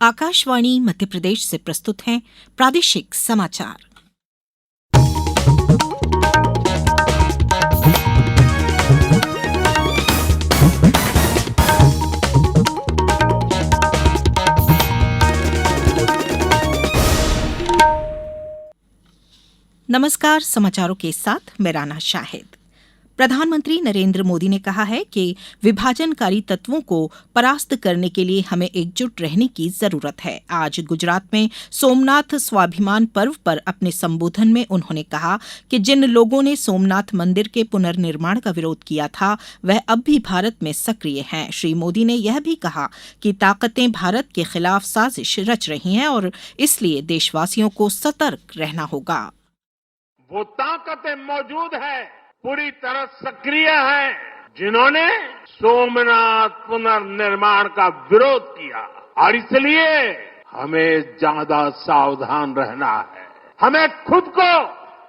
आकाशवाणी मध्य प्रदेश से प्रस्तुत हैं प्रादेशिक समाचार। नमस्कार, समाचारों के साथ मैं राना शाहिद। प्रधानमंत्री नरेंद्र मोदी ने कहा है कि विभाजनकारी तत्वों को परास्त करने के लिए हमें एकजुट रहने की जरूरत है। आज गुजरात में सोमनाथ स्वाभिमान पर्व पर अपने संबोधन में उन्होंने कहा कि जिन लोगों ने सोमनाथ मंदिर के पुनर्निर्माण का विरोध किया था, वह अब भी भारत में सक्रिय हैं। श्री मोदी ने यह भी कहा कि ताकतें भारत के खिलाफ साजिश रच रही हैं और इसलिए देशवासियों को सतर्क रहना होगा। वो ताकतें मौजूद है, पूरी तरह सक्रिय है, जिन्होंने सोमनाथ पुनर्निर्माण का विरोध किया और इसलिए हमें ज्यादा सावधान रहना है। हमें खुद को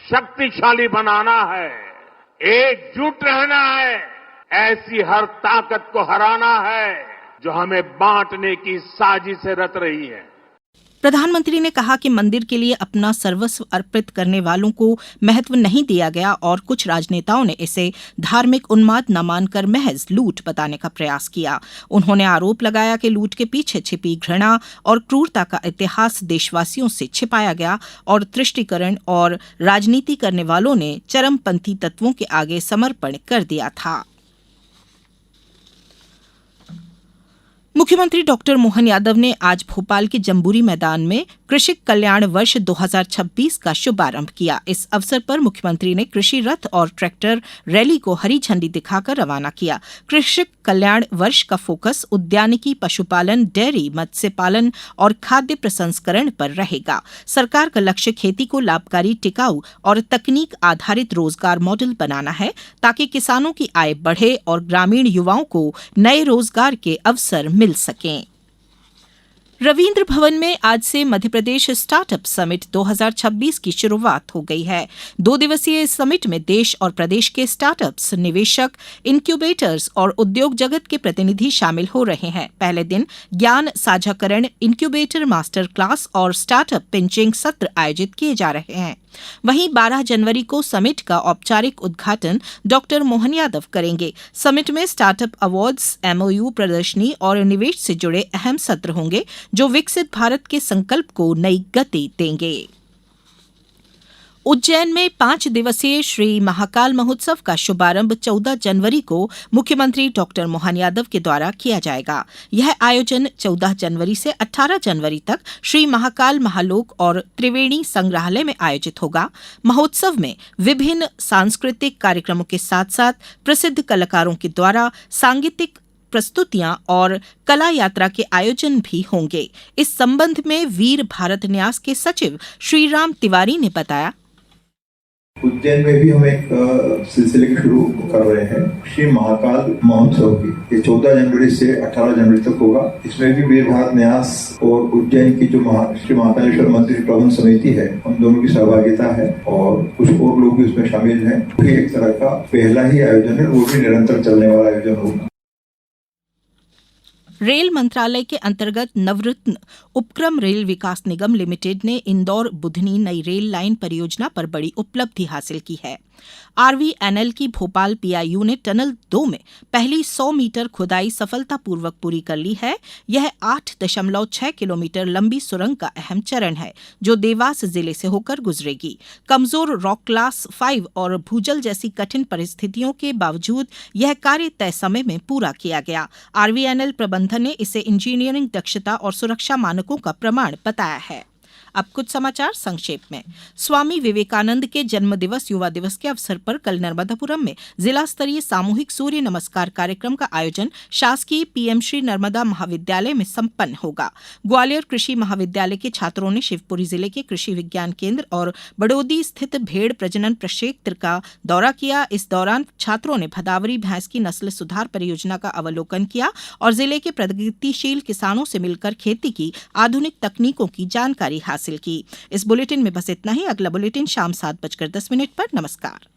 शक्तिशाली बनाना है, एकजुट रहना है, ऐसी हर ताकत को हराना है जो हमें बांटने की साजिशें रच रही है। प्रधानमंत्री ने कहा कि मंदिर के लिए अपना सर्वस्व अर्पित करने वालों को महत्व नहीं दिया गया और कुछ राजनेताओं ने इसे धार्मिक उन्माद न मानकर महज लूट बताने का प्रयास किया। उन्होंने आरोप लगाया कि लूट के पीछे छिपी घृणा और क्रूरता का इतिहास देशवासियों से छिपाया गया और तुष्टीकरण और राजनीति करने वालों ने चरमपंथी तत्वों के आगे समर्पण कर दिया था। मुख्यमंत्री डॉक्टर मोहन यादव ने आज भोपाल के जम्बूरी मैदान में कृषि कल्याण वर्ष 2026 का शुभारंभ किया। इस अवसर पर मुख्यमंत्री ने कृषि रथ और ट्रैक्टर रैली को हरी झंडी दिखाकर रवाना किया। कृषि कल्याण वर्ष का फोकस उद्यानिकी, पशुपालन, डेयरी, मत्स्य पालन और खाद्य प्रसंस्करण पर रहेगा। सरकार का लक्ष्य खेती को लाभकारी, टिकाऊ और तकनीक आधारित रोजगार मॉडल बनाना है ताकि किसानों की आय बढ़े और ग्रामीण युवाओं को नए रोजगार के अवसर मिल सकें। रविन्द्र भवन में आज से मध्यप्रदेश स्टार्टअप समिट 2026 की शुरुआत हो गई है। 2 दिवसीय इस समिट में देश और प्रदेश के स्टार्टअप्स, निवेशक, इंक्यूबेटर्स और उद्योग जगत के प्रतिनिधि शामिल हो रहे हैं। पहले दिन ज्ञान साझाकरण, इंक्यूबेटर मास्टर क्लास और स्टार्टअप पिंचिंग सत्र आयोजित किए जा रहे हैं। वहीं 12 जनवरी को समिट का औपचारिक उद्घाटन डॉक्टर मोहन यादव करेंगे। समिट में स्टार्टअप अवार्ड्स, MOU प्रदर्शनी और निवेश से जुड़े अहम सत्र होंगे जो विकसित भारत के संकल्प को नई गति देंगे। उज्जैन में 5 दिवसीय श्री महाकाल महोत्सव का शुभारंभ 14 जनवरी को मुख्यमंत्री डॉक्टर मोहन यादव के द्वारा किया जाएगा। यह आयोजन 14 जनवरी से 18 जनवरी तक श्री महाकाल महालोक और त्रिवेणी संग्रहालय में आयोजित होगा। महोत्सव में विभिन्न सांस्कृतिक कार्यक्रमों के साथ साथ प्रसिद्ध कलाकारों के द्वारा सांगीतिक प्रस्तुतियां और कला यात्रा के आयोजन भी होंगे। इस संबंध में वीर भारत न्यास के सचिव श्रीराम तिवारी ने बताया, उज्जैन में भी हम एक सिलसिले की शुरू कर रहे हैं श्री महाकाल महोत्सव की। ये 14 जनवरी से 18 जनवरी तक होगा। इसमें भी वीर भारत न्यास और उज्जैन की जो श्री महाकालेश्वर मंदिर प्रबंध समिति है, उन दोनों की सहभागिता है और कुछ और लोग भी उसमें शामिल हैं। ये एक तरह का पहला ही आयोजन है, वो भी निरंतर चलने वाला आयोजन होगा। रेल मंत्रालय के अंतर्गत नवरत्न उपक्रम रेल विकास निगम लिमिटेड ने इंदौर बुधनी नई रेल लाइन परियोजना पर बड़ी उपलब्धि हासिल की है। RVNL की भोपाल PIU ने टनल 2 में पहली 100 मीटर खुदाई सफलतापूर्वक पूरी कर ली है। यह 8.6 किलोमीटर लंबी सुरंग का अहम चरण है जो देवास जिले से होकर गुजरेगी। कमजोर रॉक क्लास 5 और भूजल जैसी कठिन परिस्थितियों के बावजूद यह कार्य तय समय में पूरा किया गया। RVNL प्रबंधन ने इसे इंजीनियरिंग दक्षता और सुरक्षा मानकों का प्रमाण बताया है। अब कुछ समाचार संक्षेप में। स्वामी विवेकानंद के जन्म दिवस युवा दिवस के अवसर पर कल नर्मदापुरम में जिला स्तरीय सामूहिक सूर्य नमस्कार कार्यक्रम का आयोजन शासकीय PM श्री नर्मदा महाविद्यालय में संपन्न होगा। ग्वालियर कृषि महाविद्यालय के छात्रों ने शिवपुरी जिले के कृषि विज्ञान केंद्र और बड़ोदी स्थित भेड़ प्रजनन प्रक्षेत्र का दौरा किया। इस दौरान छात्रों ने भदावरी भैंस की नस्ल सुधार परियोजना का अवलोकन किया और जिले के प्रगतिशील किसानों से मिलकर खेती की आधुनिक तकनीकों की जानकारी हासिल की। इस बुलेटिन में बस इतना ही। अगला बुलेटिन शाम 7:10 पर। नमस्कार।